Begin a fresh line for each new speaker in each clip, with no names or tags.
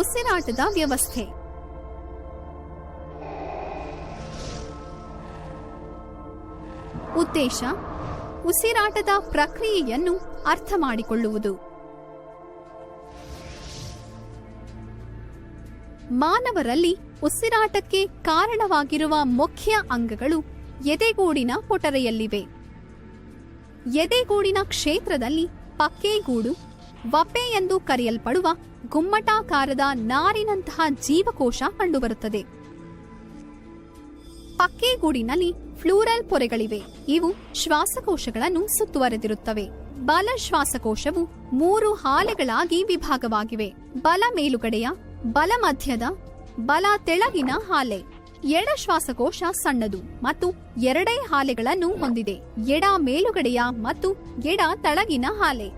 ಉಸಿರಾಟದ ವ್ಯವಸ್ಥೆ. ಉದ್ದೇಶ: ಉಸಿರಾಟದ ಪ್ರಕ್ರಿಯೆಯನ್ನು ಅರ್ಥ ಮಾಡಿಕೊಳ್ಳುವುದು. ಮಾನವರಲ್ಲಿ ಉಸಿರಾಟಕ್ಕೆ ಕಾರಣವಾಗಿರುವ ಮುಖ್ಯ ಅಂಗಗಳು ಎದೆಗೂಡಿನ ಪೊಟರೆಯಲ್ಲಿವೆ. ಎದೆಗೂಡಿನ ಕ್ಷೇತ್ರದಲ್ಲಿ ಪಕ್ಕೆಗೂಡು, ವಪೆ ಎಂದು ಕರೆಯಲ್ಪಡುವ ಗುಮ್ಮಟಾಕಾರದ ನಾರಿನಂತಹ ಜೀವಕೋಶ ಕಂಡುಬರುತ್ತದೆ. ಪಕ್ಕೆಗೂಡಿನಲ್ಲಿ ಫ್ಲೂರಲ್ ಪೊರೆಗಳಿವೆ. ಇವು ಶ್ವಾಸಕೋಶಗಳನ್ನು ಸುತ್ತುವರೆದಿರುತ್ತವೆ. ಬಲ ಶ್ವಾಸಕೋಶವು 3 ಹಾಲೆಗಳಾಗಿ ವಿಭಾಗವಾಗಿವೆ: ಬಲ ಮೇಲುಗಡೆಯ, ಬಲ ಮಧ್ಯದ, ಬಲ ತೆಳಗಿನ ಹಾಲೆ. ಎಡ ಶ್ವಾಸಕೋಶ ಸಣ್ಣದು ಮತ್ತು 2 ಹಾಲೆಗಳನ್ನು ಹೊಂದಿದೆ: ಎಡ ಮೇಲುಗಡೆಯ ಮತ್ತು ಎಡ ತಳಗಿನ ಹಾಲೆ.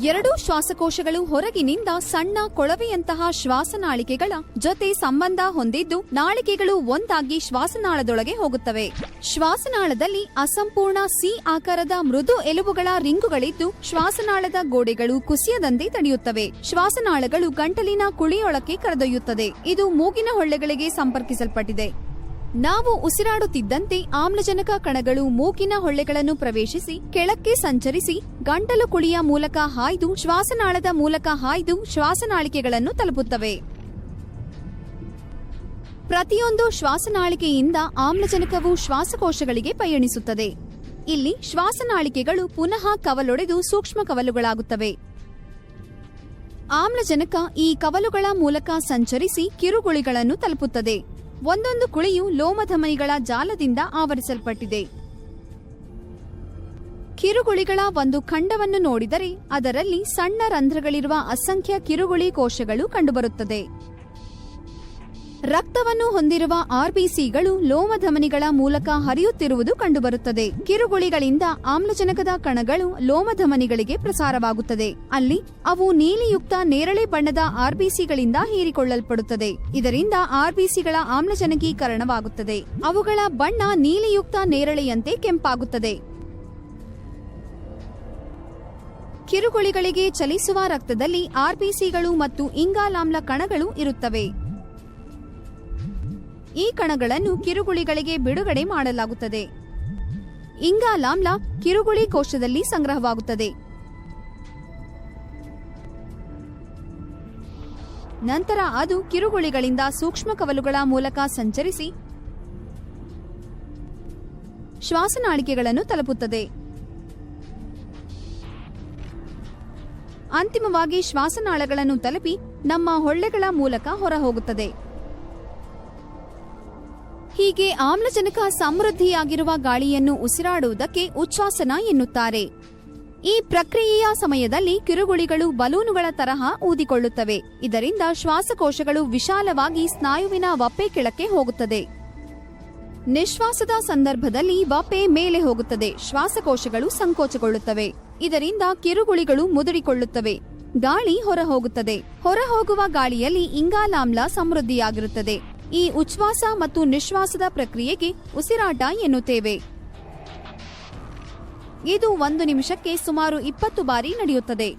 2 ಶ್ವಾಸಕೋಶಗಳು ಹೊರಗಿನಿಂದ ಸಣ್ಣ ಕೊಳವೆಯಂತಹ ಶ್ವಾಸನಾಳಿಕೆಗಳ ಜೊತೆ ಸಂಬಂಧ ಹೊಂದಿದ್ದು, ನಾಳಿಕೆಗಳು ಒಂದಾಗಿ ಶ್ವಾಸನಾಳದೊಳಗೆ ಹೋಗುತ್ತವೆ. ಶ್ವಾಸನಾಳದಲ್ಲಿ ಅಸಂಪೂರ್ಣ ಸಿ ಆಕಾರದ ಮೃದು ಎಲುಬುಗಳ ರಿಂಗುಗಳಿದ್ದು, ಶ್ವಾಸನಾಳದ ಗೋಡೆಗಳು ಕುಸಿಯದಂತೆ ತಡೆಯುತ್ತವೆ. ಶ್ವಾಸನಾಳಗಳು ಗಂಟಲಿನ ಕುಳಿಯೊಳಕ್ಕೆ ಕರೆದೊಯ್ಯುತ್ತದೆ. ಇದು ಮೂಗಿನ ಹೊಳ್ಳೆಗಳಿಗೆ ಸಂಪರ್ಕಿಸಲ್ಪಟ್ಟಿದೆ. ನಾವು ಉಸಿರಾಡುತ್ತಿದ್ದಂತೆ ಆಮ್ಲಜನಕ ಕಣಗಳು ಮೂಗಿನ ಹೊಳ್ಳೆಗಳನ್ನು ಪ್ರವೇಶಿಸಿ ಕೆಳಕ್ಕೆ ಸಂಚರಿಸಿ ಗಂಟಲು ಕುಳಿಯ ಮೂಲಕ ಹಾಯ್ದು ಶ್ವಾಸನಾಳದ ಮೂಲಕ ಹಾಯ್ದು ಶ್ವಾಸನಾಳಿಕೆಗಳನ್ನು ತಲುಪುತ್ತವೆ. ಪ್ರತಿಯೊಂದು ಶ್ವಾಸನಾಳಿಕೆಯಿಂದ ಆಮ್ಲಜನಕವು ಶ್ವಾಸಕೋಶಗಳಿಗೆ ಪಯಣಿಸುತ್ತದೆ. ಇಲ್ಲಿ ಶ್ವಾಸನಾಳಿಕೆಗಳು ಪುನಃ ಕವಲೊಡೆದು ಸೂಕ್ಷ್ಮ ಕವಲುಗಳಾಗುತ್ತವೆ. ಆಮ್ಲಜನಕ ಈ ಕವಲುಗಳ ಮೂಲಕ ಸಂಚರಿಸಿ ಕಿರುಗುಳಿಗಳನ್ನು ತಲುಪುತ್ತದೆ. ಒಂದೊಂದು ಕುಳಿಯು ಲೋಮಧಮನಿಗಳ ಜಾಲದಿಂದ ಆವರಿಸಲ್ಪಟ್ಟಿದೆ. ಕಿರುಗುಳಿಗಳ ಒಂದು ಖಂಡವನ್ನು ನೋಡಿದರೆ ಅದರಲ್ಲಿ ಸಣ್ಣ ರಂಧ್ರಗಳಿರುವ ಅಸಂಖ್ಯ ಕಿರುಗುಳಿ ಕೋಶಗಳು ಕಂಡುಬರುತ್ತದೆ. ರಕ್ತವನ್ನು ಹೊಂದಿರುವ ಆರ್ಬಿಸಿಗಳು ಲೋಮಧಮನಿಗಳ ಮೂಲಕ ಹರಿಯುತ್ತಿರುವುದು ಕಂಡುಬರುತ್ತದೆ. ಕಿರುಗುಳಿಗಳಿಂದ ಆಮ್ಲಜನಕದ ಕಣಗಳು ಲೋಮಧಮನಿಗಳಿಗೆ ಪ್ರಸಾರವಾಗುತ್ತದೆ. ಅಲ್ಲಿ ಅವು ನೀಲಿಯುಕ್ತ ನೇರಳೆ ಬಣ್ಣದ ಆರ್ಬಿಸಿಗಳಿಂದ ಹೀರಿಕೊಳ್ಳಲ್ಪಡುತ್ತದೆ. ಇದರಿಂದ ಆರ್ಬಿಸಿಗಳ ಆಮ್ಲಜನಕೀಕರಣವಾಗುತ್ತದೆ. ಅವುಗಳ ಬಣ್ಣ ನೀಲಿಯುಕ್ತ ನೇರಳೆಯಂತೆ ಕೆಂಪಾಗುತ್ತದೆ. ಕಿರುಗುಳಿಗಳಿಗೆ ಚಲಿಸುವ ರಕ್ತದಲ್ಲಿ ಆರ್ಬಿಸಿಗಳು ಮತ್ತು ಇಂಗಾಲಾಮ್ಲ ಕಣಗಳು ಇರುತ್ತವೆ. ಈ ಕಣಗಳನ್ನು ಕಿರುಗುಳಿಗಳಿಗೆ ಬಿಡುಗಡೆ ಮಾಡಲಾಗುತ್ತದೆ. ಇಂಗಾಲಾಮ್ಲ ಕಿರುಗುಳಿ ಕೋಶದಲ್ಲಿ ಸಂಗ್ರಹವಾಗುತ್ತದೆ. ನಂತರ ಅದು ಕಿರುಗುಳಿಗಳಿಂದ ಸೂಕ್ಷ್ಮ ಕವಲುಗಳ ಮೂಲಕ ಸಂಚರಿಸಿ ಶ್ವಾಸನಾಳಿಕೆಗಳನ್ನು ತಲುಪುತ್ತದೆ. ಅಂತಿಮವಾಗಿ ಶ್ವಾಸನಾಳಗಳನ್ನು ತಲುಪಿ ನಮ್ಮ ಹೊಳ್ಳೆಗಳ ಮೂಲಕ ಹೊರಹೋಗುತ್ತದೆ. ಹೀಗೆ ಆಮ್ಲಜನಕ ಸಮೃದ್ಧಿಯಾಗಿರುವ ಗಾಳಿಯನ್ನು ಉಸಿರಾಡುವುದಕ್ಕೆ ಉಚ್ಛ್ವಾಸನ ಎನ್ನುತ್ತಾರೆ. ಈ ಪ್ರಕ್ರಿಯೆಯ ಸಮಯದಲ್ಲಿ ಕಿರುಗುಳಿಗಳು ಬಲೂನುಗಳ ತರಹ ಊದಿಕೊಳ್ಳುತ್ತವೆ. ಇದರಿಂದ ಶ್ವಾಸಕೋಶಗಳು ವಿಶಾಲವಾಗಿ ಸ್ನಾಯುವಿನ ವಪ್ಪೆ ಕೆಳಕ್ಕೆ ಹೋಗುತ್ತದೆ. ನಿಶ್ವಾಸದ ಸಂದರ್ಭದಲ್ಲಿ ವಪ್ಪೆ ಮೇಲೆ ಹೋಗುತ್ತದೆ. ಶ್ವಾಸಕೋಶಗಳು ಸಂಕೋಚಗೊಳ್ಳುತ್ತವೆ. ಇದರಿಂದ ಕಿರುಗುಳಿಗಳು ಮುದುಡಿಕೊಳ್ಳುತ್ತವೆ. ಗಾಳಿ ಹೊರಹೋಗುತ್ತದೆ. ಹೊರಹೋಗುವ ಗಾಳಿಯಲ್ಲಿ ಇಂಗಾಲಾಮ್ಲ ಸಮೃದ್ಧಿಯಾಗಿರುತ್ತದೆ. ಈ ಉಚ್ಛ್ವಾಸ ಮತ್ತು ನಿಶ್ವಾಸದ ಪ್ರಕ್ರಿಯೆಗೆ ಉಸಿರಾಟ ಎನ್ನುತ್ತೇವೆ. ಇದು 1 ನಿಮಿಷಕ್ಕೆ ಸುಮಾರು 20 ಬಾರಿ ನಡೆಯುತ್ತದೆ.